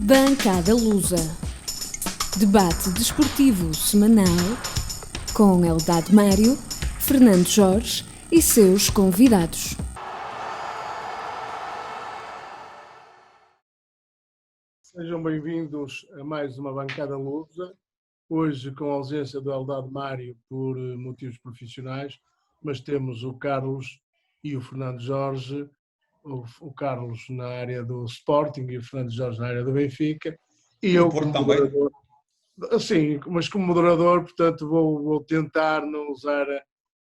Bancada Lusa. Debate desportivo semanal com Eldad Mário, Fernando Jorge e seus convidados. Sejam bem-vindos a mais uma Bancada Lusa, hoje com a ausência do Eldad Mário por motivos profissionais, mas temos o Carlos e o Fernando Jorge, o Carlos na área do Sporting e o Fernando Jorge na área do Benfica, e eu como moderador. Sim, mas como moderador, portanto, vou tentar não usar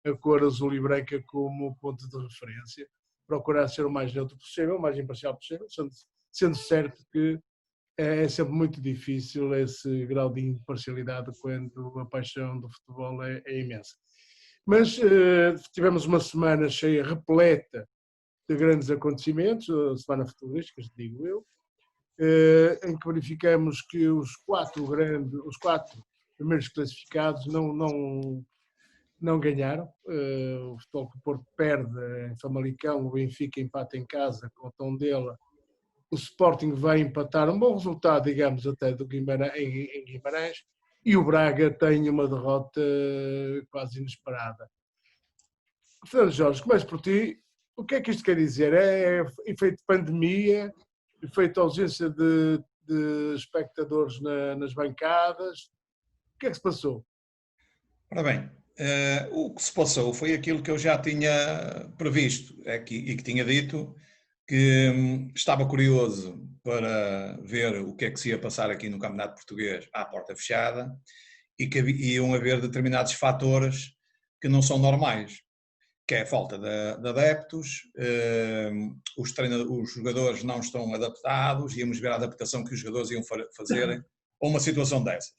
a cor azul e branca como ponto de referência, procurar ser o mais neutro possível, o mais imparcial possível, sendo certo que é sempre muito difícil esse grau de imparcialidade quando a paixão do futebol é imensa. Mas tivemos uma semana cheia, repleta de grandes acontecimentos, a semana futebolística, digo eu, em que verificamos que os quatro primeiros classificados não ganharam. O Futebol Clube do Porto perde em Famalicão, o Benfica empata em casa com o Tondela. O Sporting vai empatar, um bom resultado, digamos, até em Guimarães, e o Braga tem uma derrota quase inesperada. Fernando Jorge, começo por ti. O que é que isto quer dizer? É efeito pandemia, efeito ausência de espectadores nas bancadas? O que é que se passou? Ora bem, o que se passou foi aquilo que eu já tinha previsto e que tinha dito, que estava curioso para ver o que é que se ia passar aqui no Campeonato Português à porta fechada e que iam haver determinados fatores que não são normais, que é a falta de adeptos, os jogadores não estão adaptados, íamos ver a adaptação que os jogadores iam fazer a uma situação dessas.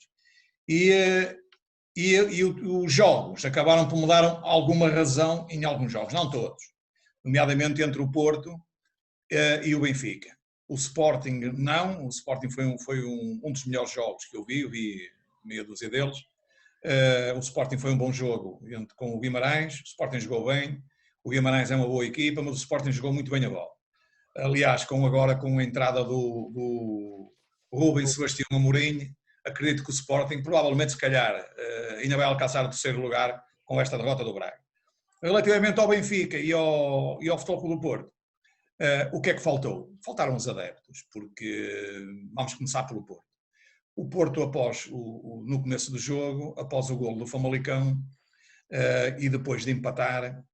E os jogos acabaram por mudar alguma razão em alguns jogos, não todos, nomeadamente entre o Porto e o Benfica. O Sporting não, o Sporting foi um dos melhores jogos que eu vi meia dúzia deles. O Sporting foi um bom jogo com o Guimarães, o Sporting jogou bem, o Guimarães é uma boa equipa, mas o Sporting jogou muito bem a bola. Aliás, com a entrada do Rubens Sebastião Amorim, acredito que o Sporting, provavelmente, se calhar, ainda vai alcançar o terceiro lugar com esta derrota do Braga. Relativamente ao Benfica e ao Futebol Clube do Porto, o que é que faltou? Faltaram os adeptos, porque vamos começar pelo Porto. O Porto, no começo do jogo, após o golo do Famalicão, e depois de empatar,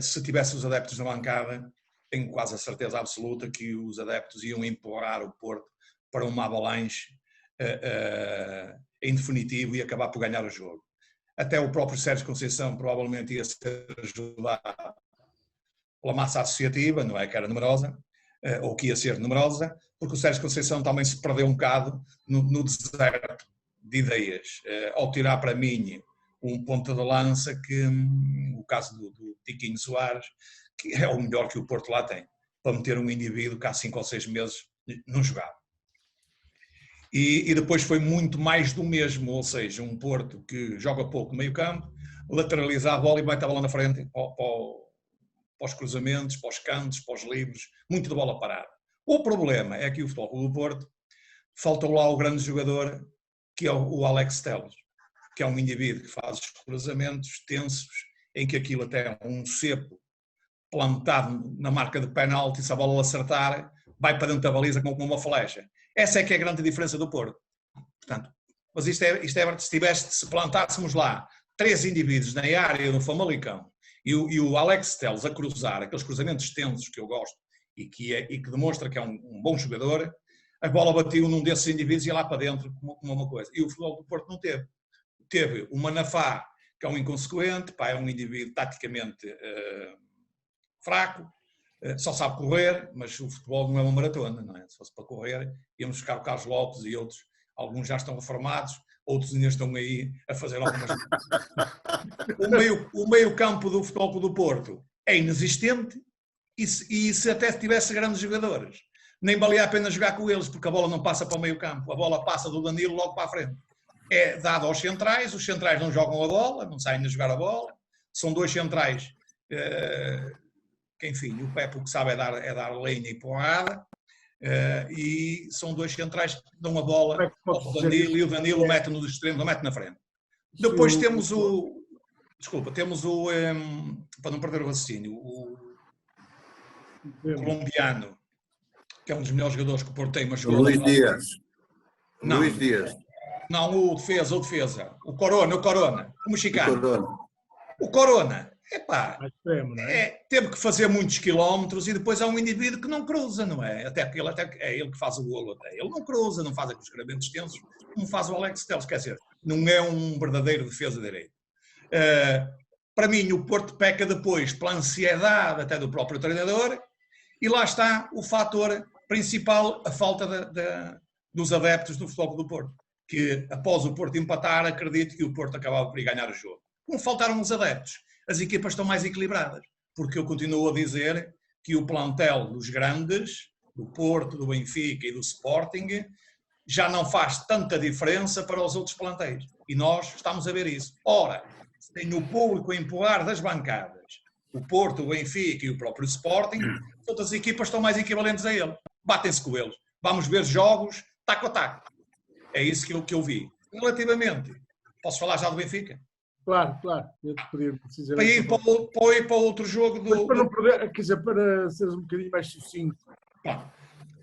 se tivesse os adeptos na bancada, tenho quase a certeza absoluta que os adeptos iam empurrar o Porto para uma avalanche em definitivo e acabar por ganhar o jogo. Até o próprio Sérgio Conceição provavelmente ia ser ajudado pela massa associativa, não é que era numerosa, ou que ia ser numerosa, porque o Sérgio Conceição também se perdeu um bocado no deserto de ideias, ao tirar para mim um ponto de lança que, o caso do Tiquinho Soares, que é o melhor que o Porto lá tem, para meter um indivíduo que há 5 ou 6 meses não jogava. E depois foi muito mais do mesmo, ou seja, um Porto que joga pouco no meio campo, lateraliza a bola e mete a bola na frente para os cruzamentos, para os cantos, para os livros, muito de bola parada. O problema é que o Futebol Clube do Porto faltou lá o grande jogador, que é o Alex Telles, que é um indivíduo que faz os cruzamentos tensos, em que aquilo até é um cepo plantado na marca de penalti, se a bola acertar, vai para dentro da baliza como uma flecha. Essa é que é a grande diferença do Porto. Portanto, mas isto é se plantássemos lá 3 indivíduos na área do Famalicão e o Alex Telles a cruzar, aqueles cruzamentos tensos que eu gosto e que demonstra que é um bom jogador, a bola bateu num desses indivíduos e ia lá para dentro como uma coisa. E o Futebol do Porto não teve. Teve o Manafá, que é um inconsequente, é um indivíduo taticamente fraco, só sabe correr, mas o futebol não é uma maratona, não é? Se fosse para correr, íamos buscar o Carlos Lopes e outros, alguns já estão reformados, outros ainda estão aí a fazer algumas... O meio campo do Futebol Clube do Porto é inexistente e se até tivesse grandes jogadores, nem valia a pena jogar com eles, porque a bola não passa para o meio campo, a bola passa do Danilo logo para a frente. É dado aos centrais, os centrais não jogam a bola, não saem a jogar a bola, são 2 centrais que, enfim, o Pepe o que sabe é dar lenha e porrada, E são dois centrais que dão a bola ao dizer Danilo isso? e o Danilo mete no extremo, não mete na frente. Depois temos o... Desculpa, temos o... para não perder o raciocínio, o colombiano, que é um dos melhores jogadores que o Porto tem, mas O Luís Dias. Não. Luís Dias. Não, o defesa. O Corona, o mexicano. Corona. O Corona, epá, extremo, não é? teve que fazer muitos quilómetros e depois há um indivíduo que não cruza, não é? Até porque é ele que faz o golo, até. Ele não cruza, não faz aqueles cruzamentos extensos, como faz o Alex Telles, quer dizer, não é um verdadeiro defesa direito. Para mim, o Porto peca depois pela ansiedade até do próprio treinador e lá está o fator principal, a falta dos adeptos do Futebol Clube do Porto, que após o Porto empatar, acredito que o Porto acabava por ir ganhar o jogo. Como faltaram os adeptos, as equipas estão mais equilibradas, porque eu continuo a dizer que o plantel dos grandes, do Porto, do Benfica e do Sporting, já não faz tanta diferença para os outros plantéis. E nós estamos a ver isso. Ora, se tem o público a empurrar das bancadas, o Porto, o Benfica e o próprio Sporting, todas as equipas estão mais equivalentes a ele. Batem-se com eles. Vamos ver jogos taco a taco. É isso que eu vi. Relativamente, posso falar já do Benfica? Claro. Eu te pedir Para ir para outro jogo do... Para não perder, quer dizer, para seres um bocadinho mais sucinto.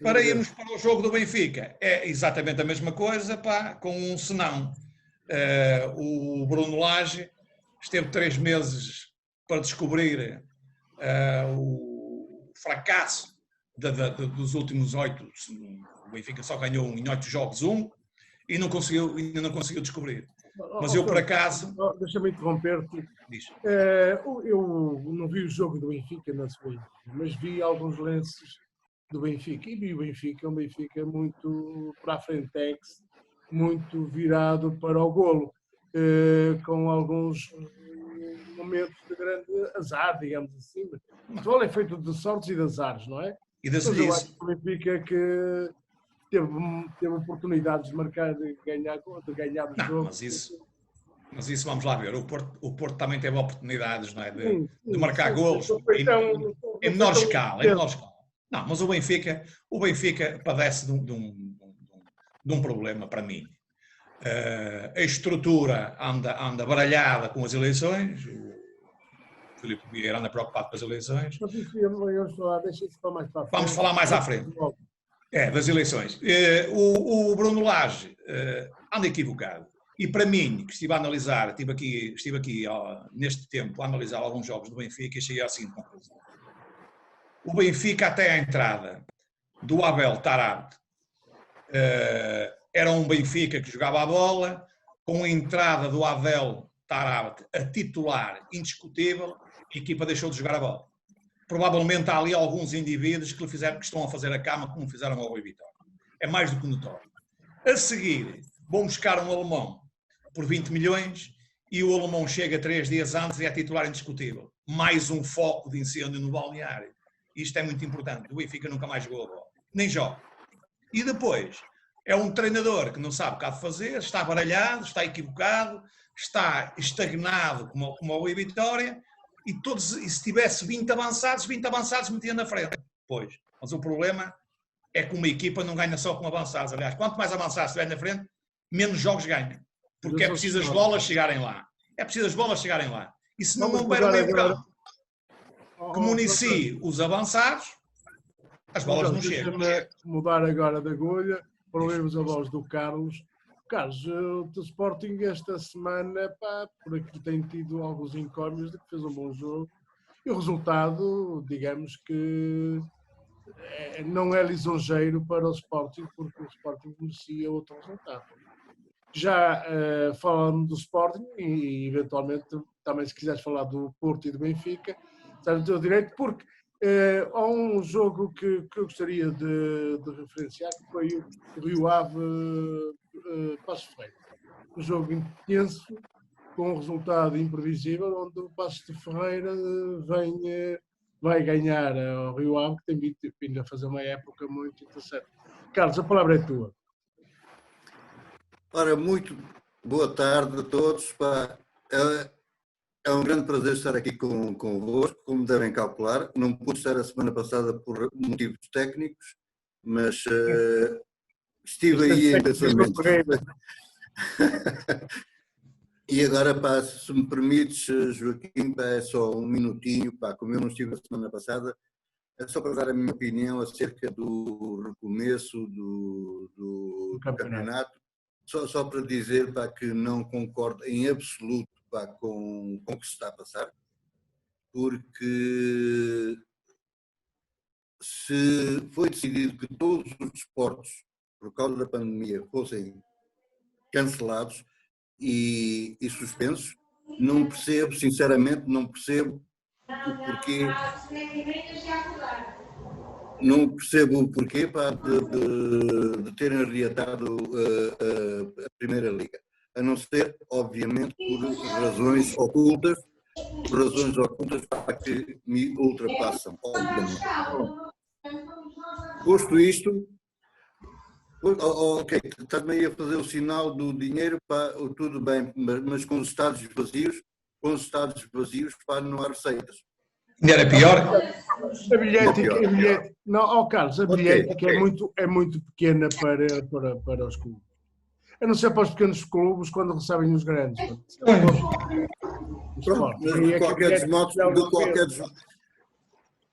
Para irmos para o jogo do Benfica, é exatamente a mesma coisa, com um senão. O Bruno Lage esteve 3 meses para descobrir o fracasso dos últimos 8. O Benfica só ganhou em 8 jogos 1 e ainda não conseguiu descobrir. Mas eu, por acaso... Deixa-me interromper-te. Eu não vi o jogo do Benfica na segunda, mas vi alguns lances do Benfica. E vi o Benfica, um Benfica muito para a frentex, muito virado para o golo, com alguns momentos de grande azar, digamos assim. O futebol é feito de sortes e de azares, não é? E das mas eu acho que o Benfica que teve oportunidades de marcar, de ganhar o jogo. Mas isso vamos lá ver. O Porto também teve oportunidades, não é? De marcar golos em menor escala. Não, mas o Benfica padece de um problema para mim. A estrutura anda baralhada com as eleições. O Filipe Vieira anda preocupado com as eleições. Vamos falar mais à frente. Das eleições. O Bruno Lage anda equivocado. E para mim, que estive a analisar, estive aqui neste tempo a analisar alguns jogos do Benfica e cheguei à seguinte conclusão. O Benfica, até à entrada do Abel Tarab, era um Benfica que jogava a bola, com a entrada do Abel Tarab a titular indiscutível, a equipa deixou de jogar a bola. Provavelmente há ali alguns indivíduos que estão a fazer a cama como fizeram ao Rui Vitória. É mais do que notório. A seguir, vão buscar um alemão por 20 milhões e o alemão chega 3 dias antes e é titular indiscutível. Mais um foco de incêndio no balneário. Isto é muito importante. O Benfica nunca mais jogou a bola. Nem joga. E depois, é um treinador que não sabe o que há de fazer, está baralhado, está equivocado, está estagnado como o Rui Vitória. E se tivesse 20 avançados metia na frente. Pois. Mas o problema é que uma equipa não ganha só com avançados. Aliás, quanto mais avançados tiver na frente, menos jogos ganha. Porque é preciso as bolas chegarem lá. E se não houver um meio campo que municie os avançados, as bolas não chegam. Deixa-me mudar agora de agulha para ouvirmos a voz do Carlos. Carlos, o Sporting esta semana, por aqui tem tido alguns incógnitos de que fez um bom jogo e o resultado, digamos que não é lisonjeiro para o Sporting, porque o Sporting merecia outro resultado. Já falando do Sporting e eventualmente também se quiseres falar do Porto e do Benfica, está no teu direito, porque há um jogo que eu gostaria de referenciar, que foi o Rio Ave Passos de Ferreira. Um jogo intenso, com um resultado imprevisível, onde o Passos de Ferreira vai ganhar ao Rio Ave, que tem vindo a fazer uma época muito interessante. Carlos, a palavra é tua. Ora, muito boa tarde a todos. É um grande prazer estar aqui convosco, como devem calcular. Não pude estar a semana passada por motivos técnicos, mas estive aí em pensamento. E agora, pá, se me permites, Joaquim, pá, é só um minutinho, pá, como eu não estive a semana passada, é só para dar a minha opinião acerca do recomeço do campeonato. Só para dizer, pá, que não concordo em absoluto, pá, com o que se está a passar, porque se foi decidido que todos os desportos, por causa da pandemia, fossem cancelados e suspensos, não percebo, sinceramente, não percebo o porquê. Não percebo o porquê, pá, de terem reatado a Primeira Liga. A não ser, obviamente, por razões ocultas, pá, que me ultrapassam, obviamente. Posto isto, ok, estás-me aí a fazer o sinal do dinheiro, pá, tudo bem, mas com os estádios vazios, pá, não há receitas. Ainda era pior? A bilhética, não, Carlos, a bilhética é muito pequena para os clubes. A não ser para os pequenos clubes quando recebem os grandes. Pronto, mas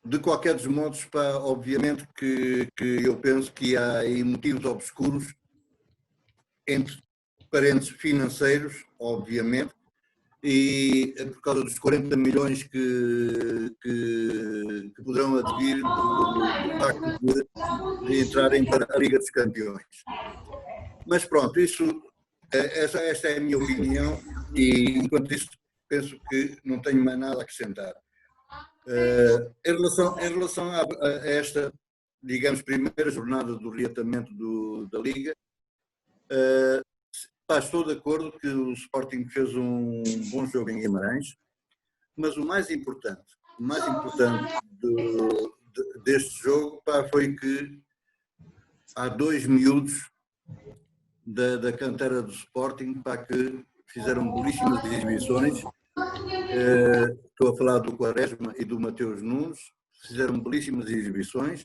de qualquer dos modos, pá, obviamente que eu penso que há aí motivos obscuros, entre parênteses financeiros, obviamente, e por causa dos 40 milhões que poderão advir do facto de entrarem para a Liga dos Campeões. Mas pronto, esta é a minha opinião e, enquanto isto, penso que não tenho mais nada a acrescentar. Em relação a esta, digamos, primeira jornada do reatamento da Liga, estou de acordo que o Sporting fez um bom jogo em Guimarães, mas o mais importante deste jogo, pá, foi que há dois miúdos da cantera do Sporting, pá, que fizeram belíssimas exibições. Estou a falar do Quaresma e do Mateus Nunes, fizeram belíssimas exibições,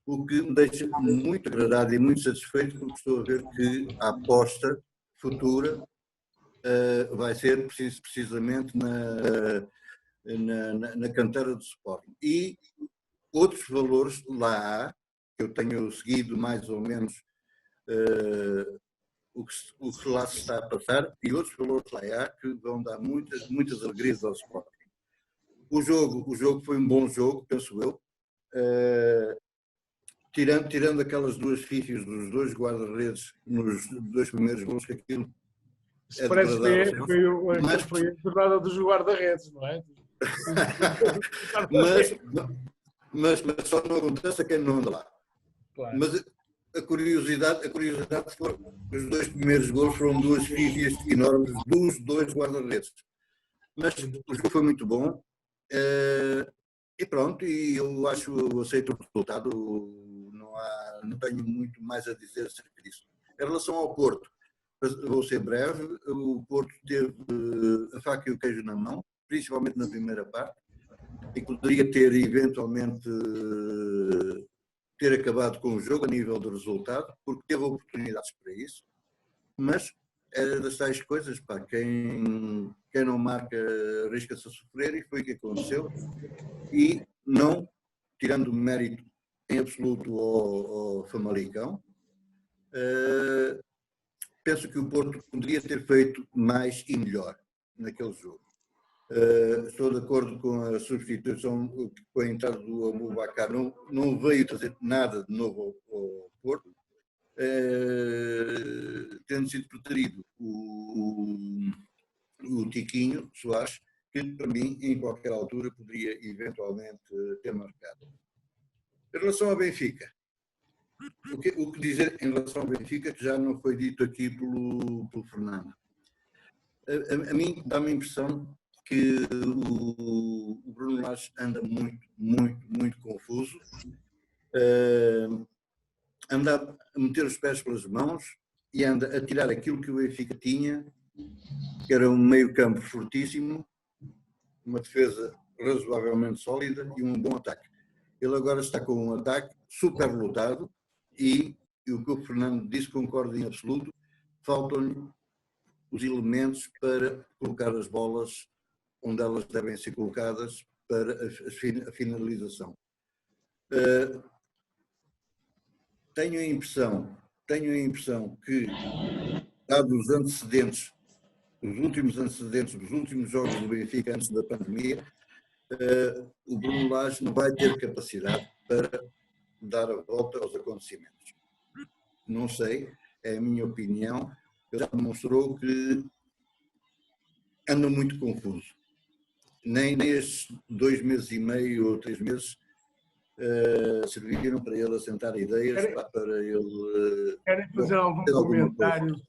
o que me deixa muito agradado e muito satisfeito, porque estou a ver que a aposta futura vai ser precisamente na cantera do Sporting. E outros valores lá há, que eu tenho seguido mais ou menos o que lá se está a passar, e outros valores lá há que vão dar muitas alegrias ao Sporting. O jogo foi um bom jogo, penso eu. Tirando aquelas duas fífias dos dois guarda-redes nos dois primeiros gols, que aquilo é parece que foi a jornada dos guarda-redes, não é? mas só não acontece a quem não anda lá. Claro. Mas a curiosidade foi que os dois primeiros gols foram duas fífias enormes dos dois guarda-redes. Mas o jogo foi muito bom. E pronto, e eu aceito o resultado, não tenho muito mais a dizer acerca disso. Em relação ao Porto, vou ser breve, o Porto teve a faca e o queijo na mão, principalmente na primeira parte, e poderia ter eventualmente ter acabado com o jogo a nível do resultado, porque teve oportunidades para isso, mas é das tais coisas, pá, quem não marca arrisca-se a sofrer, e foi o que aconteceu, e não tirando mérito em absoluto ao Famalicão, penso que o Porto poderia ter feito mais e melhor naquele jogo. Estou de acordo com a substituição, com a entrada do Abubakar, não veio trazer nada de novo ao Porto, tendo sido preterido o Tiquinho Soares, que para mim, em qualquer altura, poderia eventualmente ter marcado. Em relação ao Benfica, o que dizer em relação ao Benfica, que já não foi dito aqui pelo Fernando. A mim dá-me a impressão que o Bruno Lage anda muito confuso, anda a meter os pés pelas mãos e anda a tirar aquilo que o Benfica tinha, que era um meio-campo fortíssimo, uma defesa razoavelmente sólida e um bom ataque. Ele agora está com um ataque super lotado E o que o Fernando disse, concordo em absoluto, faltam-lhe os elementos para colocar as bolas onde elas devem ser colocadas para a finalização. Tenho a impressão que, dados os antecedentes, os últimos antecedentes dos últimos jogos do Benfica antes da pandemia, o Bruno Lage não vai ter capacidade para dar a volta aos acontecimentos. Não sei, é a minha opinião. Ele já demonstrou que anda muito confuso. Nem estes 2 meses e meio ou 3 meses serviram para ele assentar ideias, para ele... Querem fazer algum comentário?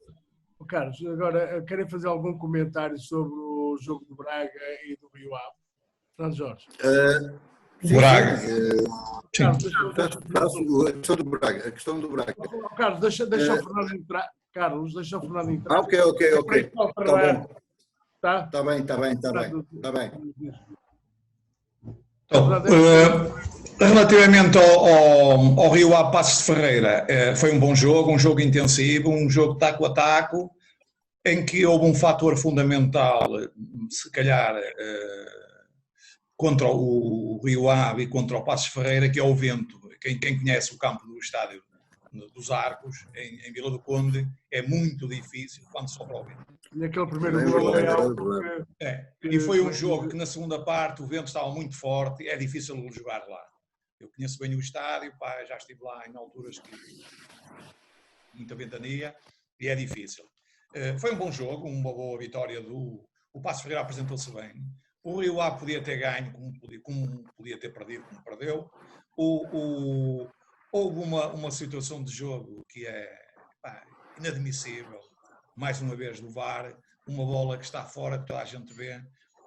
Carlos, agora querem fazer algum comentário sobre o jogo do Braga e do Rio Ave? Fernando Jorge. Braga. Carlos, a questão do Braga. Carlos, deixa o Fernando entrar. Carlos, deixa o Fernando entrar. Ok. Está bem. Então, relativamente ao Rio Ave Passos de Ferreira, foi um bom jogo, um jogo intensivo, um jogo taco a taco, em que houve um fator fundamental, se calhar, contra o Rio Ave e contra o Passos de Ferreira, que é o vento. Quem conhece o campo do estádio dos Arcos, em Vila do Conde, é muito difícil quando sopra o vento. E aquele primeiro gol é algo E foi um jogo que na segunda parte o vento estava muito forte, é difícil jogar lá. Eu conheço bem o estádio, já estive lá em alturas que muita ventania, e é difícil. Foi um bom jogo, uma boa vitória o Passos Ferreira apresentou-se bem. O Rio Ave podia ter ganho, como podia ter perdido, como perdeu. Houve uma situação de jogo que é inadmissível, mais uma vez do VAR, uma bola que está fora, que toda a gente vê,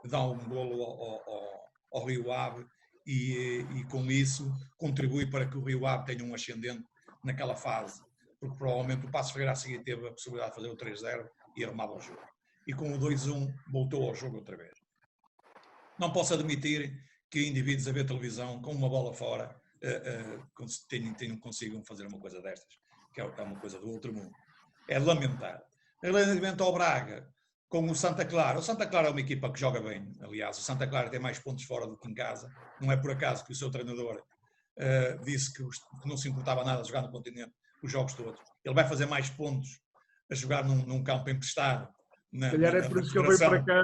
dá um golo ao Rio Ave e com isso contribui para que o Rio Ave tenha um ascendente naquela fase, porque provavelmente o Passos Ferreira a seguir teve a possibilidade de fazer o 3-0 e arrumava o jogo. E com o 2-1 voltou ao jogo outra vez. Não posso admitir que indivíduos a ver televisão com uma bola fora consigam fazer uma coisa destas, que é uma coisa do outro mundo. É lamentável. Relativamente ao Braga, com o Santa Clara. O Santa Clara é uma equipa que joga bem, aliás. O Santa Clara tem mais pontos fora do que em casa. Não é por acaso que o seu treinador disse que não se importava nada de jogar no continente os jogos todos. Ele vai fazer mais pontos a jogar num campo emprestado. Se calhar é por isso que ele veio para cá.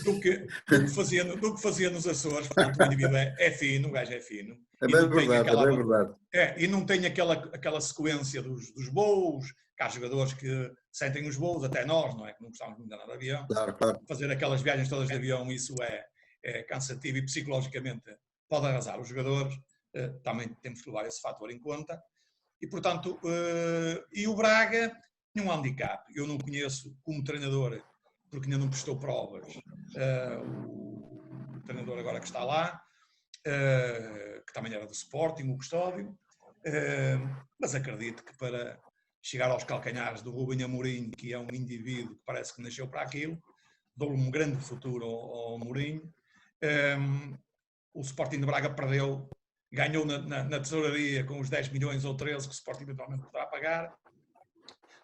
Do que fazia nos Açores. Portanto, o indivíduo é fino, o gajo é fino. É bem verdade. E não tem aquela sequência dos voos, que há jogadores que sentem os voos, até nós, não é? Que não gostamos muito de andar de avião. Claro. Fazer aquelas viagens todas de avião, isso é cansativo e psicologicamente pode arrasar os jogadores. Também temos que levar esse fator em conta. E, portanto, e o Braga tinha um handicap. Eu não conheço como treinador, porque ainda não prestou provas, o treinador agora que está lá, que também era do Sporting, o Custódio, mas acredito que para chegar aos calcanhares do Rubem Amorim, que é um indivíduo que parece que nasceu para aquilo, dou-lhe um grande futuro ao Mourinho. O Sporting de Braga perdeu, ganhou na tesouraria com os 10 milhões ou 13 que o Sporting eventualmente poderá pagar,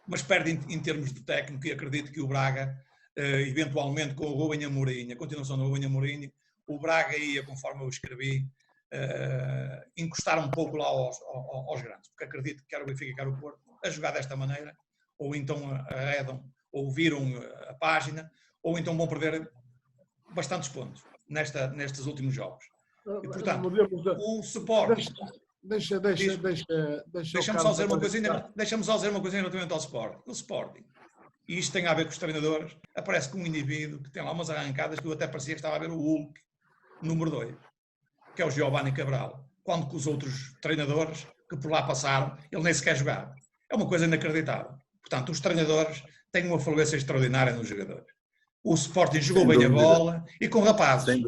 mas perde em termos de técnico e acredito que o Braga, eventualmente com o Rubem Amorim, a continuação do Rubem Amorim, o Braga ia, conforme eu escrevi, encostar um pouco lá aos grandes, porque acredito que quer o Benfica e quer o Porto a jogar desta maneira, ou então arredam, ou viram a página, ou então vão perder bastantes pontos nestes últimos jogos. E, portanto, o Sporting... Deixa-me só dizer uma coisinha relativamente ao Sporting. O Sporting, e isto tem a ver com os treinadores, aparece com um indivíduo que tem lá umas arrancadas que eu até parecia que estava a ver o Hulk, número 2, que é o Giovanni Cabral, quando com os outros treinadores que por lá passaram, ele nem sequer jogava. É uma coisa inacreditável. Portanto, os treinadores têm uma fluência extraordinária nos jogadores. O Sporting jogou bem a bola e com rapazes.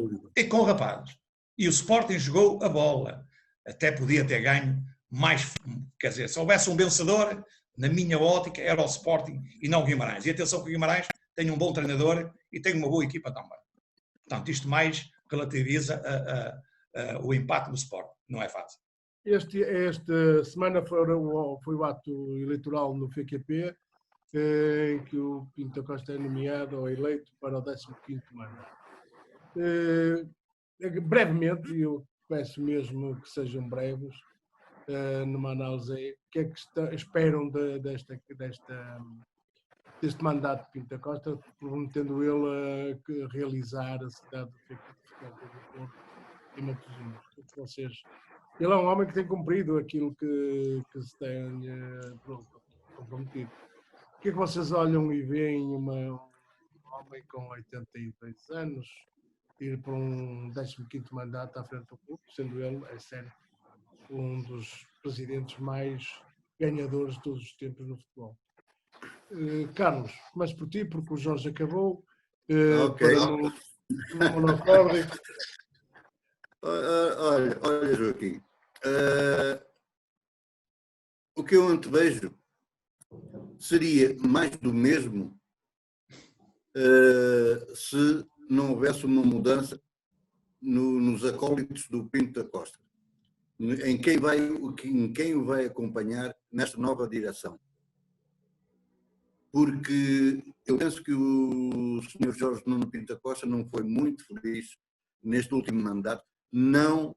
E o Sporting jogou a bola. Até podia ter ganho mais, quer dizer, se houvesse um vencedor, na minha ótica, era o Sporting e não o Guimarães. E atenção que o Guimarães tem um bom treinador e tem uma boa equipa também. Portanto, isto mais relativiza o impacto do Sporting. Não é fácil. Esta semana foi o ato eleitoral no FQP, em que o Pinto da Costa é nomeado ou eleito para o 15º mandato. Brevemente, e eu peço mesmo que sejam breves, numa análise aí, o que é que esperam deste mandato de Pinto da Costa, prometendo ele realizar a cidade do Porto e Matosinhos? Ele é um homem que tem cumprido aquilo que se tem comprometido. O que é que vocês olham e veem um homem com 82 anos ir para um 15º mandato à frente do clube, sendo ele, é sério, um dos presidentes mais ganhadores de todos os tempos no futebol? Carlos, começo por ti, porque o Jorge acabou. Ok. Olha, Joaquim, o que eu antevejo seria mais do mesmo se não houvesse uma mudança nos acólitos do Pinto da Costa, em quem o vai acompanhar nesta nova direção. Porque eu penso que o Sr. Jorge Nuno Pinto da Costa não foi muito feliz neste último mandato, não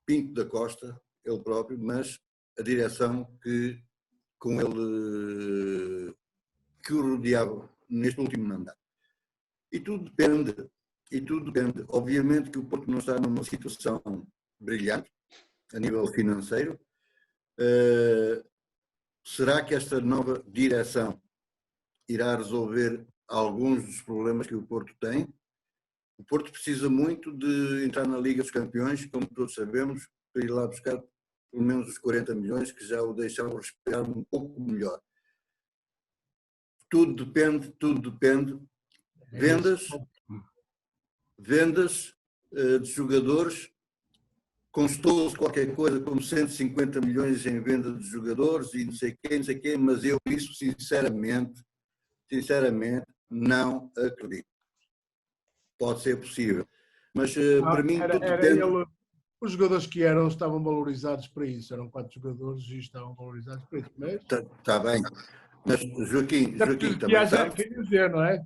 Pinto da Costa, ele próprio, mas a direção que com ele que o rodeava neste último mandato. E tudo depende. Obviamente que o Porto não está numa situação brilhante a nível financeiro. Será que esta nova direção irá resolver alguns dos problemas que o Porto tem? O Porto precisa muito de entrar na Liga dos Campeões, como todos sabemos, para ir lá buscar pelo menos os 40 milhões que já o deixaram respirar um pouco melhor. Tudo depende. Vendas de jogadores, constou-se qualquer coisa como 150 milhões em venda de jogadores e não sei quê, mas eu isso sinceramente não acredito. Pode ser possível, mas para mim tudo depende. Os jogadores que estavam valorizados para isso, eram 4 jogadores e estavam valorizados para isso. Está bem, mas Joaquim também sabes, dizer, não é?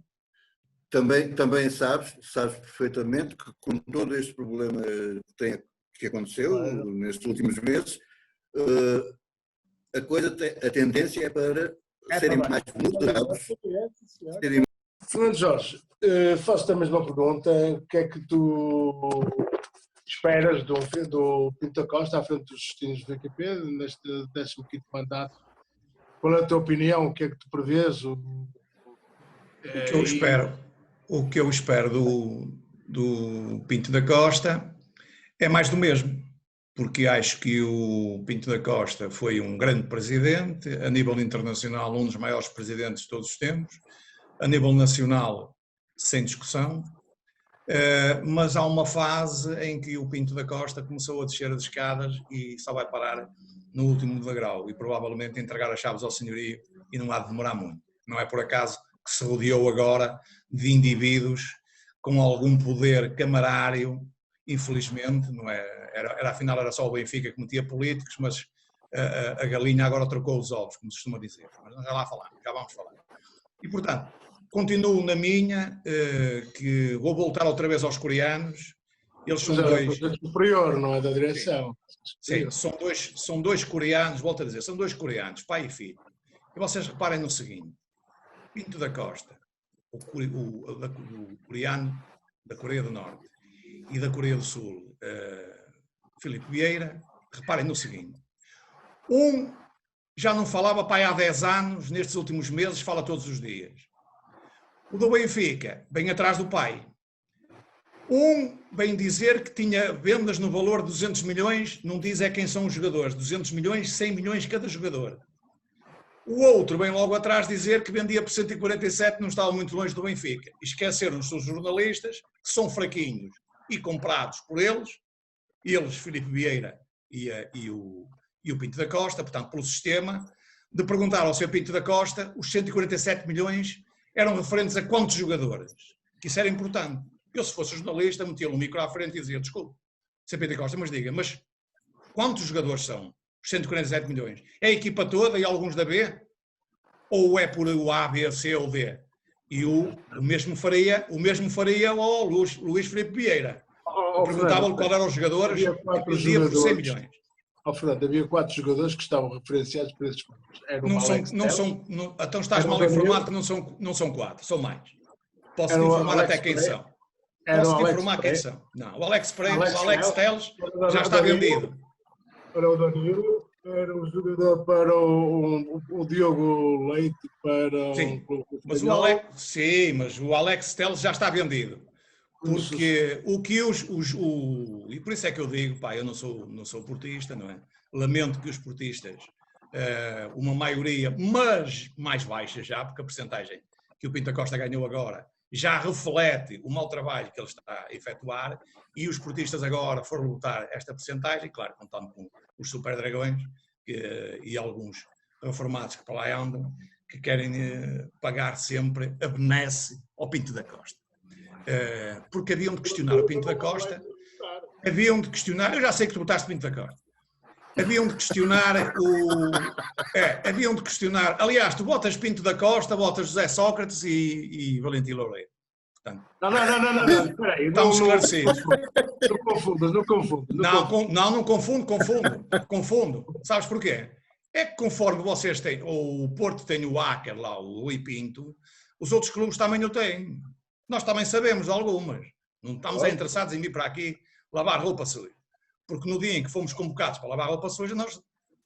Também sabes perfeitamente que com todo este problema que aconteceu nestes últimos meses, a tendência é para serem mais moderados. Fernando Jorge, faço-te a mesma pergunta. O que é que tu esperas do Pinto da Costa à frente dos destinos do VQP neste 15º mandato? Qual é a tua opinião? O que é que tu prevês? O que eu espero do Pinto da Costa é mais do mesmo, porque acho que o Pinto da Costa foi um grande presidente, a nível internacional um dos maiores presidentes de todos os tempos, a nível nacional sem discussão, mas há uma fase em que o Pinto da Costa começou a descer as escadas e só vai parar no último degrau e provavelmente entregar as chaves ao senhorio e não há de demorar muito. Não é por acaso que se rodeou agora de indivíduos com algum poder camarário, infelizmente, não é? Afinal era só o Benfica que metia políticos, mas a galinha agora trocou os ovos, como se costuma dizer. Mas já vamos falar. E portanto, continuo na minha, que vou voltar outra vez aos coreanos. Eles são dois... superior, não é da direção. Sim, são dois coreanos, volto a dizer, são dois coreanos, pai e filho. E vocês reparem no seguinte, Pinto da Costa, o coreano da Coreia do Norte e da Coreia do Sul, Filipe Vieira, reparem no seguinte, um já não falava pai há 10 anos, nestes últimos meses fala todos os dias. O do Benfica, bem atrás do pai. Um vem dizer que tinha vendas no valor de 200 milhões, não diz quem são os jogadores, 200 milhões, 100 milhões cada jogador. O outro vem logo atrás dizer que vendia por 147, não estava muito longe do Benfica. Esqueceram os seus jornalistas, que são fraquinhos e comprados por eles, Filipe Vieira e o Pinto da Costa, portanto pelo sistema, de perguntar ao Sr. Pinto da Costa, os 147 milhões eram referentes a quantos jogadores? Que isso era importante. Eu, se fosse jornalista, metia-lhe um micro à frente e dizia, desculpe, Sr. Pinto da Costa, mas diga, mas quantos jogadores são? Os 147 milhões. É a equipa toda e alguns da B? Ou é por o A, B, C ou D? E o mesmo faria ao Luís Filipe Vieira. Perguntava-lhe qual eram os jogadores que pedia por 100 milhões. Fernando, havia 4 jogadores que estavam referenciados para esses clubes. Então estás mal informado que não são 4, são mais. Posso-te informar até quem são. Posso-te informar quem são. Não, o Alex Pereira, o Alex Telles já está vendido. Para o Danilo, era um jogador para o Diogo Leite, para sim, mas o Alex Telles já está vendido. Porque o que e por isso é que eu digo, pá, eu não sou portista, não é? Lamento que os portistas, uma maioria, mas mais baixa já, porque a percentagem que o Pinto da Costa ganhou agora já reflete o mau trabalho que ele está a efetuar, e os portistas agora foram lutar esta percentagem, claro, contando com os super dragões e alguns reformados que para lá andam, que querem pagar sempre a benesse ao Pinto da Costa. Porque haviam de questionar o Pinto da Costa, haviam de questionar, eu já sei que tu botaste Pinto da Costa, haviam de questionar aliás, tu botas Pinto da Costa, botas José Sócrates e Valentim Loureiro. Portanto, não, espera aí. Estamos esclarecidos. Não confundo. Sabes porquê? É que conforme vocês têm, ou o Porto tem o Áquer lá, o Rui Pinto, os outros clubes também o têm. Nós também sabemos de algumas. Não estamos interessados em vir para aqui lavar roupa suja. Porque no dia em que fomos convocados para lavar roupa suja, nós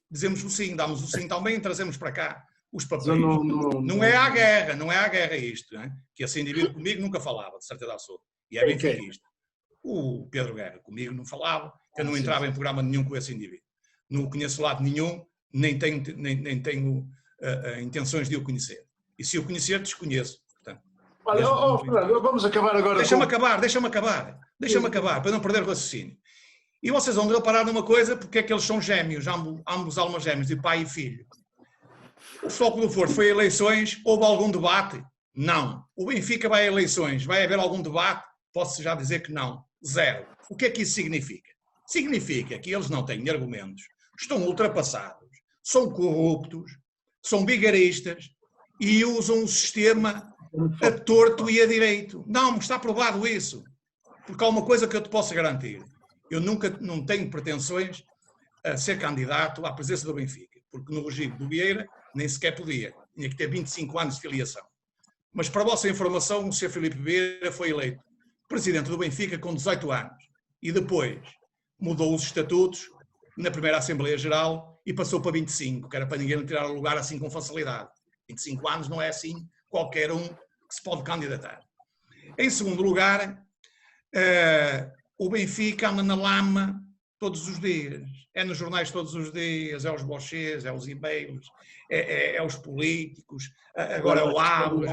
dizemos o sim, damos o sim também e trazemos para cá os papéis. Não é à guerra isto. Né? Que esse indivíduo comigo nunca falava, de certeza absoluta. E é benfiquista. O Pedro Guerra comigo não falava, que eu não entrava em programa nenhum com esse indivíduo. Não o conheço lado nenhum, nem tenho intenções de o conhecer. E se o conhecer, desconheço. Olha, Fernando, vamos acabar agora. Deixa-me acabar, para não perder o raciocínio. E vocês vão reparar numa coisa, porque é que eles são gêmeos, ambos almas gêmeos, de pai e filho. O Futebol Clube do Porto foi a eleições, houve algum debate? Não. O Benfica vai a eleições, vai haver algum debate? Posso já dizer que não. Zero. O que é que isso significa? Significa que eles não têm argumentos, estão ultrapassados, são corruptos, são bigaristas e usam o sistema a torto e a direito. Não, está provado isso. Porque há uma coisa que eu te posso garantir. Eu não tenho pretensões a ser candidato à presença do Benfica. Porque no regime do Vieira nem sequer podia. Tinha que ter 25 anos de filiação. Mas para a vossa informação, o Sr. Filipe Vieira foi eleito presidente do Benfica com 18 anos. E depois mudou os estatutos na primeira Assembleia Geral e passou para 25, que era para ninguém lhe tirar o lugar assim com facilidade. 25 anos não é assim qualquer um que se pode candidatar. Em segundo lugar, o Benfica anda na lama todos os dias. É nos jornais todos os dias, é os bochês, é os e-mails, é os políticos, agora é o Abos,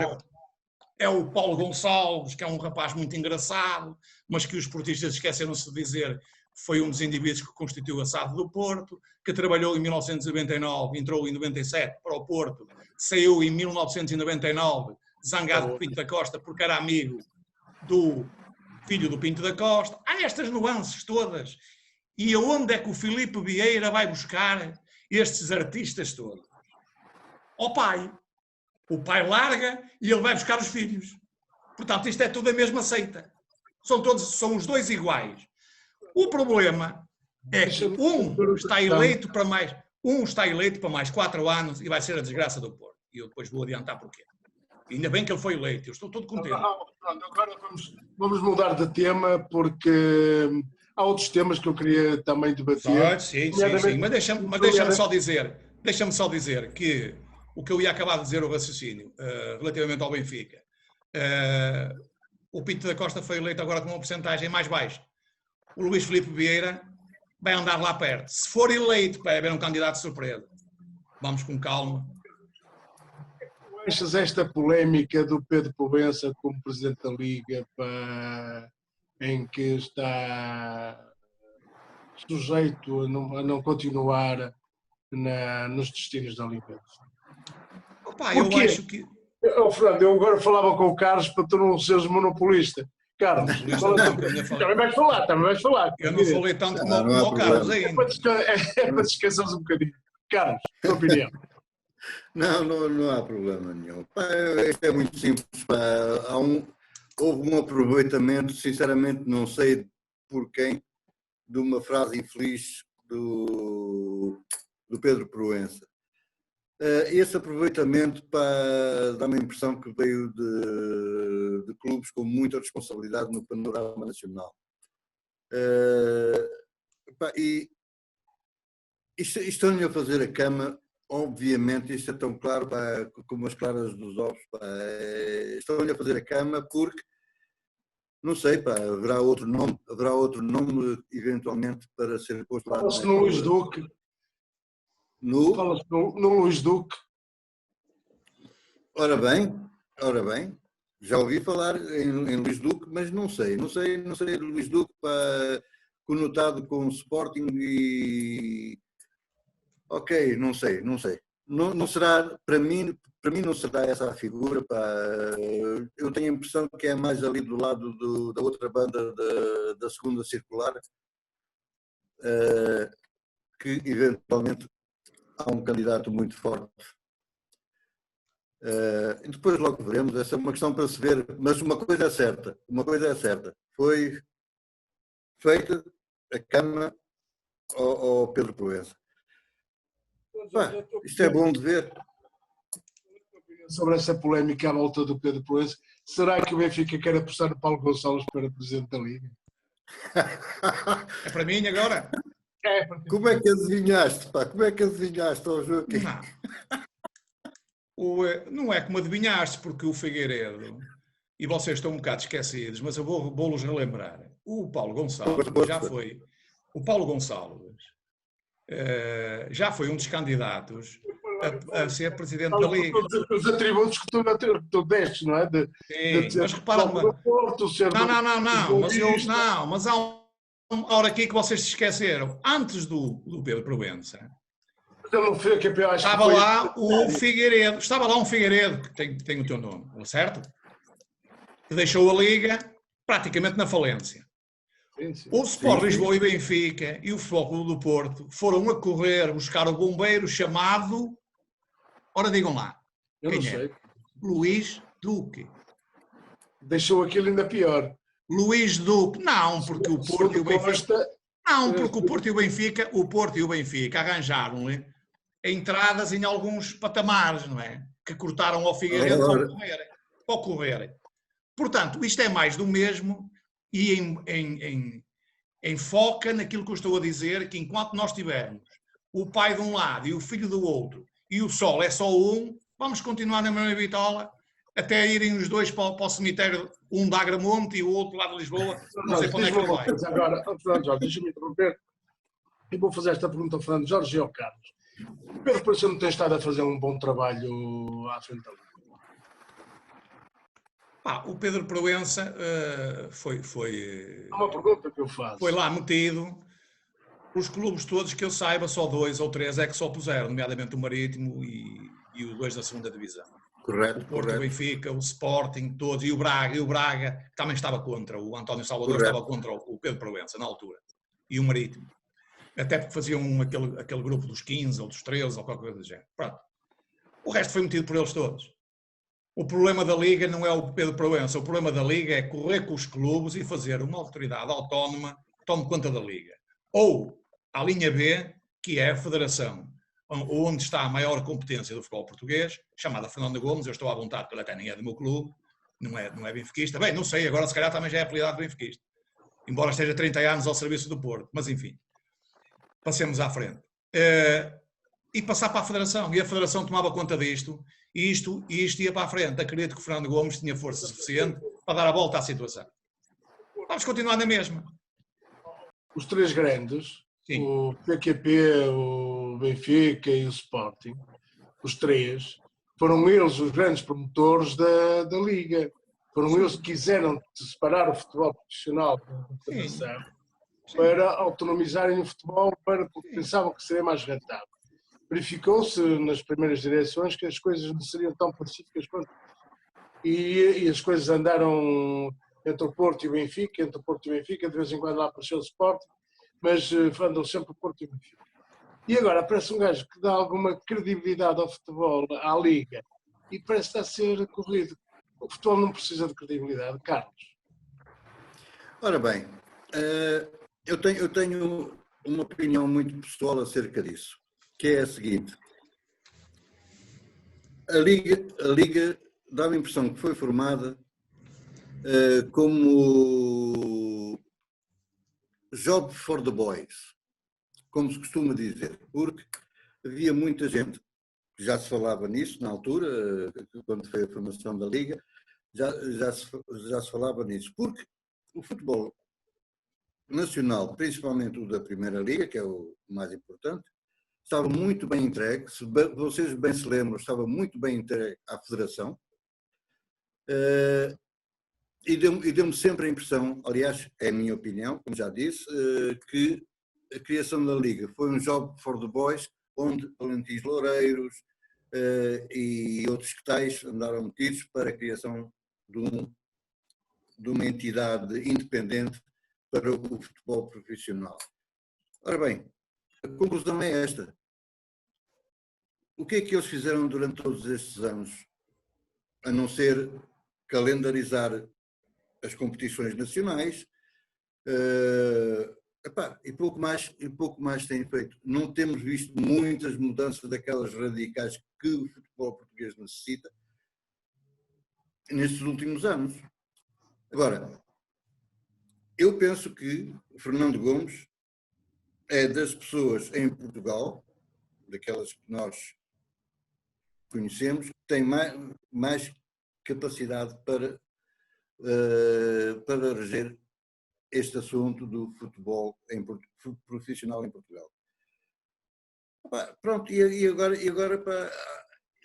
é o Paulo Gonçalves, que é um rapaz muito engraçado, mas que os portistas esqueceram-se de dizer foi um dos indivíduos que constituiu a SAD do Porto, que trabalhou em 1999, entrou em 97 para o Porto, saiu em 1999 zangado por Pinto da Costa porque era amigo do filho do Pinto da Costa. Há estas nuances todas. E aonde é que o Filipe Vieira vai buscar estes artistas todos? Ao pai. O pai larga e ele vai buscar os filhos. Portanto, isto é tudo a mesma seita. São os dois iguais. O problema é que um está eleito para mais 4 anos e vai ser a desgraça do Porto. E eu depois vou adiantar porquê. Ainda bem que ele foi eleito, eu estou todo contente. Agora vamos mudar de tema, porque há outros temas que eu queria também debater. Sim. Mas deixa-me só dizer que o que eu ia acabar de dizer, o raciocínio, relativamente ao Benfica, o Pinto da Costa foi eleito agora com uma porcentagem mais baixa. O Luís Filipe Vieira vai andar lá perto. Se for eleito, vai haver um candidato de surpresa. Vamos com calma. Achas esta polémica do Pedro Provença como Presidente da Liga, em que está sujeito a não continuar nos destinos da Liga? Opa, eu acho que... Fernando, eu agora falava com o Carlos para tu não seres monopolista. Carlos, Luís, fala não, tu. que a minha fala- Também vais falar. Eu não falei tanto Não, não há como o Carlos problema. É para, ainda. é para descansares um bocadinho. Carlos, tua opinião. Não há problema nenhum. Pá, isto é muito simples. Pá. Houve um aproveitamento, sinceramente não sei por quem, de uma frase infeliz do Pedro Proença. Esse aproveitamento dá-me a impressão que veio de clubes com muita responsabilidade no panorama nacional. E estão-lhe a fazer a cama, obviamente, isto é tão claro como as claras dos ovos. Estão-lhe a fazer a cama porque, não sei, haverá outro nome eventualmente para ser posto lá. Fala-se no Luís Duque. Fala-se no Luís Duque. Ora bem, já ouvi falar em Luís Duque, mas não sei Luís Duque conotado com Sporting e... Ok, não sei. Não será, para mim não será essa a figura. Eu tenho a impressão que é mais ali do lado da outra banda da segunda circular, que eventualmente há um candidato muito forte. Depois logo veremos, essa é uma questão para se ver, mas uma coisa é certa, foi feita a cama ao Pedro Proença. Isto é bom de ver. Sobre essa polémica à volta do Pedro Proença, será que o Benfica quer apostar no Paulo Gonçalves para presidente da Liga? É para mim agora? É, porque... Como é que adivinhaste, Como é que adivinhaste ao jogo? Não é como adivinhaste, porque o Figueiredo, e vocês estão um bocado esquecidos, mas eu vou-los relembrar. O Paulo Gonçalves já foi um dos candidatos a ser presidente da Liga. Os atributos que tu destes, não é? Sim, mas repara uma... Não, mas há uma hora aqui que vocês se esqueceram. Antes do Pedro Proença, estava lá um Figueiredo, que tem o teu nome, certo? Que deixou a Liga praticamente na falência. O Sport Lisboa e Benfica e o Futebol Clube do Porto foram a correr buscar o bombeiro chamado... Ora, digam lá. Eu não sei. Luís Duque. Deixou aquilo ainda pior. Luís Duque. Não, porque o Porto e o Benfica... Não, porque o Porto e o Benfica arranjaram-lhe entradas em alguns patamares, não é? Que cortaram ao Figueiredo para correr. Portanto, isto é mais do mesmo e enfoca naquilo que eu estou a dizer, que enquanto nós tivermos o pai de um lado e o filho do outro e o sol é só um, vamos continuar na mesma bitola até irem os dois para o cemitério, um da Agramonte e o outro lá de Lisboa, não sei para onde é que ele vai. Agora, Fernando Jorge, deixa-me interromper. Eu vou fazer esta pergunta ao Fernando Jorge e ao Carlos. O Pedro Proença não tem estado a fazer um bom trabalho à frente da Liga? O Pedro Proença foi É uma pergunta que eu faço. Foi lá metido. Os clubes todos que eu saiba, só 2 ou 3 é que só puseram, nomeadamente o Marítimo e os 2 da segunda divisão. Correto, o Porto, o Benfica, o Sporting, todos, e o Braga também estava contra, o António Salvador estava contra o Pedro Proença na altura, e o Marítimo. Até porque faziam aquele grupo dos 15 ou dos 13 ou qualquer coisa do género. Pronto. O resto foi metido por eles todos. O problema da Liga não é o Pedro Proença, o problema da Liga é correr com os clubes e fazer uma autoridade autónoma que tome conta da Liga. Ou a linha B, que é a Federação, onde está a maior competência do futebol português, chamada Fernando Gomes, eu estou à vontade, porque ele até nem é do meu clube, não é benfiquista. Bem, não sei, agora se calhar também já é apelidado benfiquista, embora esteja 30 anos ao serviço do Porto, mas enfim, passemos à frente. E passar para a Federação, e a Federação tomava conta disto, e isto ia para a frente. Acredito que o Fernando Gomes tinha força suficiente para dar a volta à situação. Vamos continuar na mesma. Os 3 grandes, sim, o PQP, o Benfica e o Sporting, os 3, foram eles os grandes promotores da Liga. Foram eles que quiseram separar o futebol profissional da federação para autonomizarem o futebol, porque pensavam que seria mais rentável. Verificou-se nas primeiras direções que as coisas não seriam tão pacíficas quanto... E as coisas andaram entre o Porto e o Benfica, de vez em quando lá apareceu o Sport, mas andam sempre o Porto e o Benfica. E agora aparece um gajo que dá alguma credibilidade ao futebol, à Liga, e parece que está a ser corrido. O futebol não precisa de credibilidade. Carlos. Ora bem, eu tenho uma opinião muito pessoal acerca disso, que é a seguinte. A Liga dá-me a impressão que foi formada como job for the boys, como se costuma dizer, porque havia muita gente, já se falava nisso na altura, quando foi a formação da Liga, já se falava nisso, porque o futebol nacional, principalmente o da Primeira Liga, que é o mais importante, estava muito bem entregue, se vocês bem se lembram, estava muito bem entregue à Federação, e deu-me sempre a impressão, aliás, é a minha opinião, como já disse, que a criação da Liga foi um job for the boys, onde Valentim Loureiros e outros que tais andaram metidos para a criação de uma entidade independente para o futebol profissional. Ora bem, a conclusão é esta. O que é que eles fizeram durante todos estes anos, a não ser calendarizar as competições nacionais, e pouco mais têm feito. Não temos visto muitas mudanças daquelas radicais que o futebol português necessita nestes últimos anos. Agora, eu penso que o Fernando Gomes é das pessoas em Portugal, daquelas que nós conhecemos, que tem mais capacidade para reger este assunto do futebol profissional em Portugal. Pronto, e agora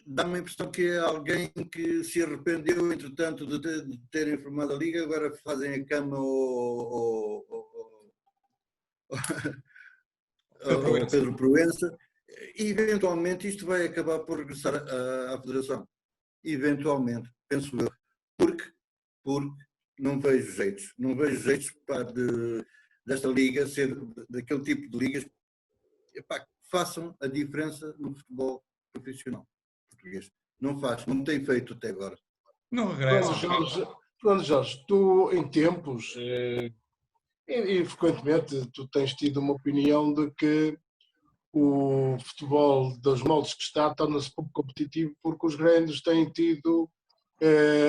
dá-me a impressão que é alguém que se arrependeu, entretanto, de terem formado a Liga, agora fazem a cama ao Pedro Proença, e eventualmente isto vai acabar por regressar à Federação. Eventualmente, penso eu, porque não vejo jeitos desta Liga ser daquele tipo de ligas que façam a diferença no futebol profissional português. Não tem feito até agora. Não regressa. Jorge, tu em tempos, e frequentemente, tu tens tido uma opinião de que o futebol dos moldes que está torna-se pouco competitivo porque os grandes têm tido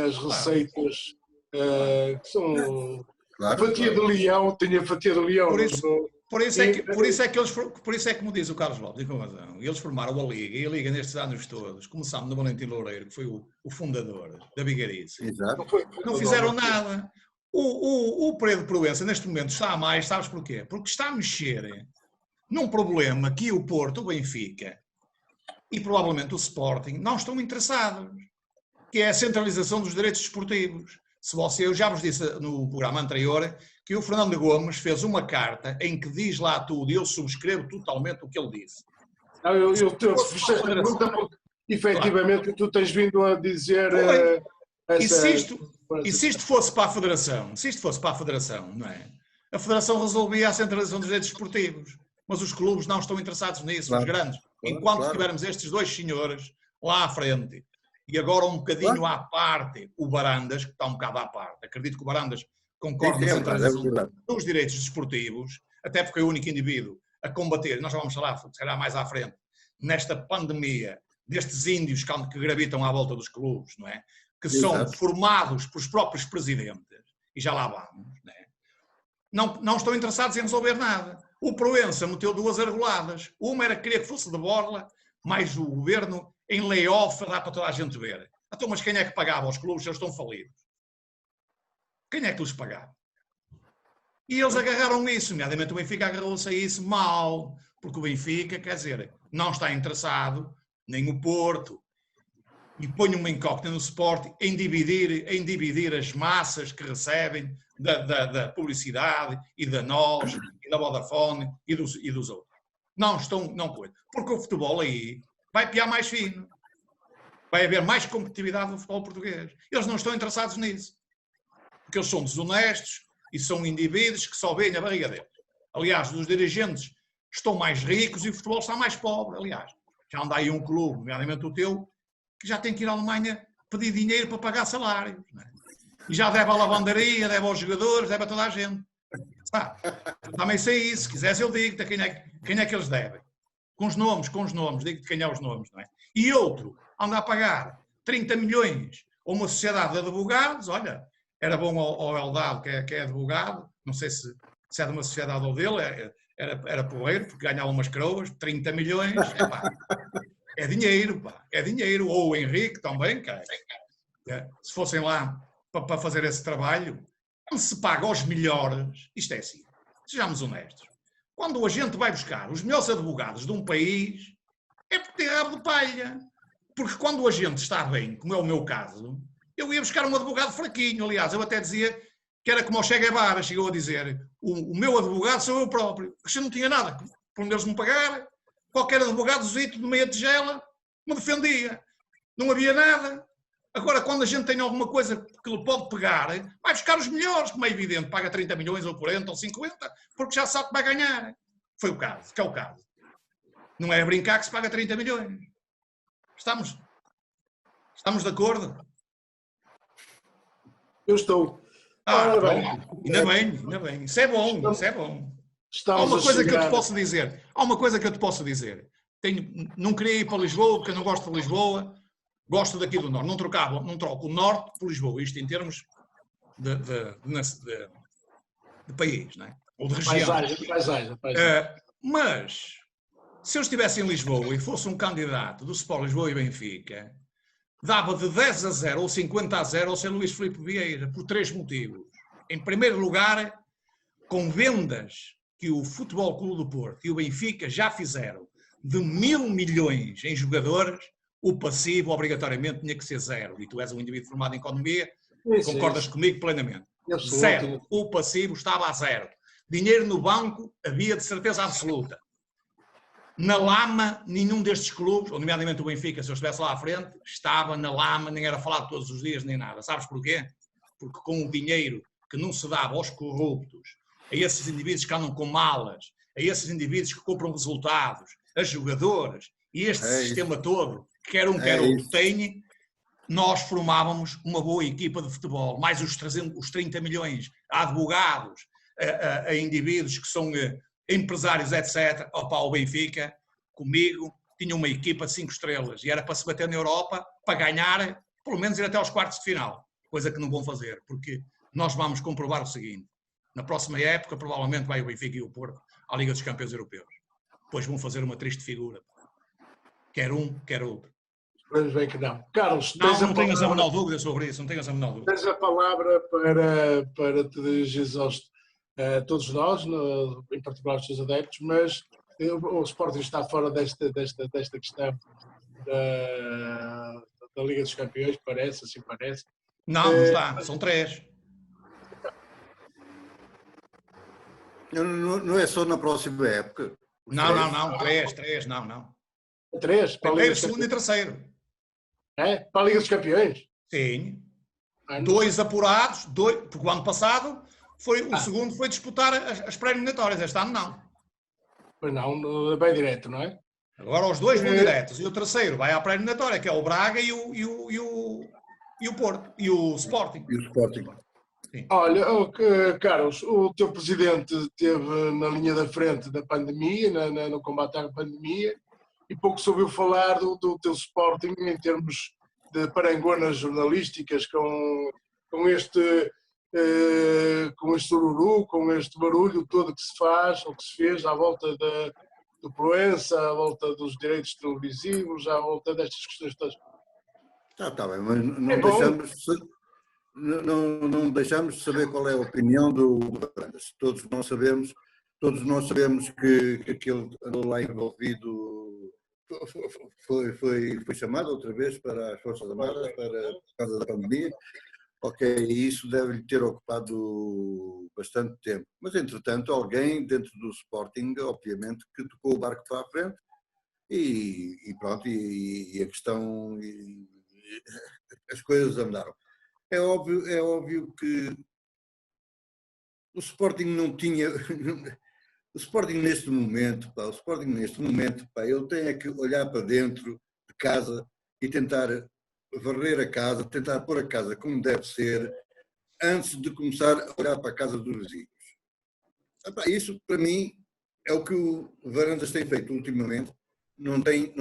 as receitas que são a fatia de leão, tem a fatia de leão. Por isso é que, como diz o Carlos Lopes, e com razão, eles formaram a Liga, e a Liga nestes anos todos, começando no Valentim Loureiro, que foi o fundador da Vigarice. Exato. Não fizeram nada. O Pedro Proença, neste momento, está a mais, sabes porquê? Porque está a mexer num problema que o Porto, o Benfica e provavelmente o Sporting não estão interessados, que é a centralização dos direitos desportivos. Eu já vos disse no programa anterior que o Fernando Gomes fez uma carta em que diz lá tudo e eu subscrevo totalmente o que ele disse. Eu fiz esta pergunta porque, efetivamente, tu tens vindo a dizer... E se isto fosse para a Federação, não é? A Federação resolvia a centralização dos direitos desportivos, mas os clubes não estão interessados nisso, os grandes. Enquanto tivermos estes dois senhores lá à frente, e agora um bocadinho à parte, o Barandas, que está um bocado à parte. Acredito que o Barandas concorda na centralização dos direitos desportivos, até porque é o único indivíduo a combater, nós já vamos falar, se calhar mais à frente, nesta pandemia destes índios que gravitam à volta dos clubes, não é? Que são formados pelos próprios presidentes, e já lá vamos, não é? Não estão interessados em resolver nada. O Proença meteu duas argoladas. Uma era que queria que fosse de borla, mais o governo em layoff dá para toda a gente ver. Então, mas quem é que pagava aos clubes se eles estão falidos? Quem é que lhes pagava? E eles agarraram isso, nomeadamente o Benfica agarrou-se a isso mal, porque o Benfica, quer dizer, não está interessado, nem o Porto, e põe uma incógnita no Sport em dividir as massas que recebem da publicidade e da NOS, e da Vodafone e dos outros. Não coisa. Porque o futebol aí vai piar mais fino. Vai haver mais competitividade no futebol português. Eles não estão interessados nisso. porque eles são desonestos e são indivíduos que só veem a barriga deles. Aliás, os dirigentes estão mais ricos e o futebol está mais pobre. Aliás, já anda aí um clube, nomeadamente o teu, que já tem que ir à Alemanha pedir dinheiro para pagar salários. Não é? E já deve à lavandaria, deve aos jogadores, deve a toda a gente. Eu também sei isso, se quiseres eu digo-te quem é que eles devem. Com os nomes, digo-te quem é os nomes, não é? E outro, anda a pagar 30 milhões a uma sociedade de advogados, olha, era bom ao Eldado, que é advogado, não sei se é de uma sociedade ou dele, era poeiro, porque ganhava umas croas, 30 milhões, é dinheiro, pá, é dinheiro. Ou o Henrique também, cara, se fossem lá para fazer esse trabalho, quando se paga aos melhores, isto é assim, sejamos honestos, quando a gente vai buscar os melhores advogados de um país, é porque tem rabo de palha. Porque quando a gente está bem, como é o meu caso, eu ia buscar um advogado fraquinho. Aliás, eu até dizia que era como o Che Guevara chegou a dizer, o meu advogado sou eu próprio. Porque se eu não tinha nada, por eles me pagar, qualquer advogadozito de meia tigela me defendia. Não havia nada. Agora, quando a gente tem alguma coisa que lhe pode pegar, vai buscar os melhores, como é evidente, paga 30 milhões ou 40 ou 50, porque já sabe que vai ganhar. Foi o caso, que é o caso. Não é a brincar que se paga 30 milhões. Estamos de acordo? Eu estou. Ora bem. Ainda bem. Isso é bom, isso é bom. Há uma coisa que eu te posso dizer. Não queria ir para Lisboa, porque eu não gosto de Lisboa. Gosto daqui do Norte. Não troco o Norte por Lisboa. Isto em termos de país, não é? Ou de região. Paisagem. Mas, se eu estivesse em Lisboa e fosse um candidato do Sport Lisboa e Benfica, dava de 10-0 ou 50-0 ao Sr. Luís Filipe Vieira, por 3 motivos. Em primeiro lugar, com vendas que o Futebol Clube do Porto e o Benfica já fizeram de 1.000 milhões em jogadores, o passivo obrigatoriamente tinha que ser 0. E tu és um indivíduo formado em economia, concordas comigo plenamente. 0. O passivo estava a 0. Dinheiro no banco havia de certeza absoluta. Na lama, nenhum destes clubes, ou nomeadamente o Benfica, se eu estivesse lá à frente, estava na lama, nem era falado todos os dias, nem nada. Sabes porquê? Porque com o dinheiro que não se dava aos corruptos, a esses indivíduos que andam com malas, a esses indivíduos que compram resultados, a jogadores, e este sistema todo, que quer um, quer outro, tem, nós formávamos uma boa equipa de futebol, mais os 30 milhões a advogados, a indivíduos que são empresários, etc. Opa, o Benfica, comigo, tinha uma equipa de 5 estrelas e era para se bater na Europa, para ganhar, pelo menos ir até aos quartos de final, coisa que não vão fazer, porque nós vamos comprovar o seguinte, na próxima época provavelmente vai o Benfica e o Porto à Liga dos Campeões Europeus, depois vão fazer uma triste figura, quer um, quer outro. Esperamos bem que não. Carlos, não tenhas a menor dúvida sobre isso, não tenhas a menor dúvida. Tens a palavra para te dirigir a todos nós, em particular aos seus adeptos, mas o Sporting está fora desta questão da Liga dos Campeões, assim parece. Não está, são 3. Não é só na próxima época. Não, 3, não. 3? Primeiro, segundo e terceiro. É? Para a Liga dos Campeões? Sim. 2 apurados, porque o ano passado o segundo foi disputar as pré-eliminatórias, este ano não. Pois não, bem direto, não é? Agora os 2 vão diretos e o terceiro vai à pré-eliminatória, que é o Braga e o Porto, e o Sporting. Sim. Olha, Carlos, o teu presidente esteve na linha da frente da pandemia, no combate à pandemia, e pouco se ouviu falar do teu Sporting em termos de parangonas jornalísticas com este sururu, com este barulho todo que se faz, ou que se fez à volta do Proença, à volta dos direitos televisivos, à volta destas questões todas. Está bem, mas não deixamos de saber qual é a opinião do Bandas. Todos nós sabemos que aquele andou lá envolvido foi chamado outra vez para as Forças Armadas por causa da pandemia. Ok, isso deve-lhe ter ocupado bastante tempo. Mas, entretanto, alguém dentro do Sporting, obviamente, que tocou o barco para a frente e pronto, e a questão, as coisas andaram. É óbvio que o Sporting não tinha... O Sporting neste momento, ele tem é que olhar para dentro de casa e tentar varrer a casa, tentar pôr a casa como deve ser, antes de começar a olhar para a casa dos vizinhos. Isso, para mim, é o que o Varandas tem feito ultimamente. Não tem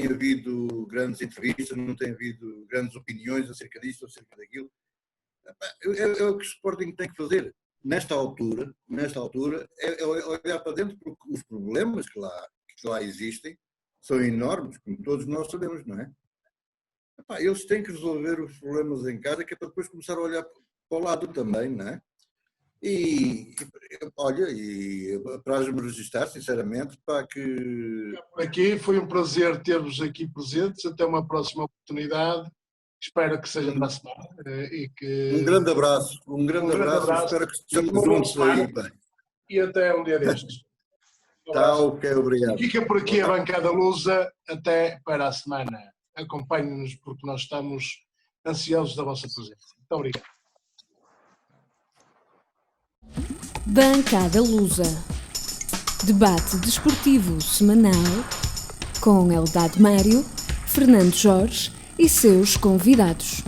havido grandes entrevistas, não tem havido grandes opiniões acerca disto, acerca daquilo. É o que o Sporting tem que fazer. Nesta altura, é olhar para dentro, porque os problemas que lá existem são enormes, como todos nós sabemos, não é? Eles têm que resolver os problemas em casa, que é para depois começar a olhar para o lado também, não é? E olha, apraz-me registrar, sinceramente, para que... Aqui foi um prazer ter-vos aqui presentes. Até uma próxima oportunidade. Espero que seja na semana. E que... Um grande abraço. Espero que estejamos juntos aí. E até um dia destes. Tá, ok, obrigado. Fica por aqui a bancada lusa. Até para a semana. Acompanhem-nos, porque nós estamos ansiosos da vossa presença. Muito obrigado. Bancada Lusa. Debate desportivo semanal com Eldad Mário, Fernando Jorge e seus convidados.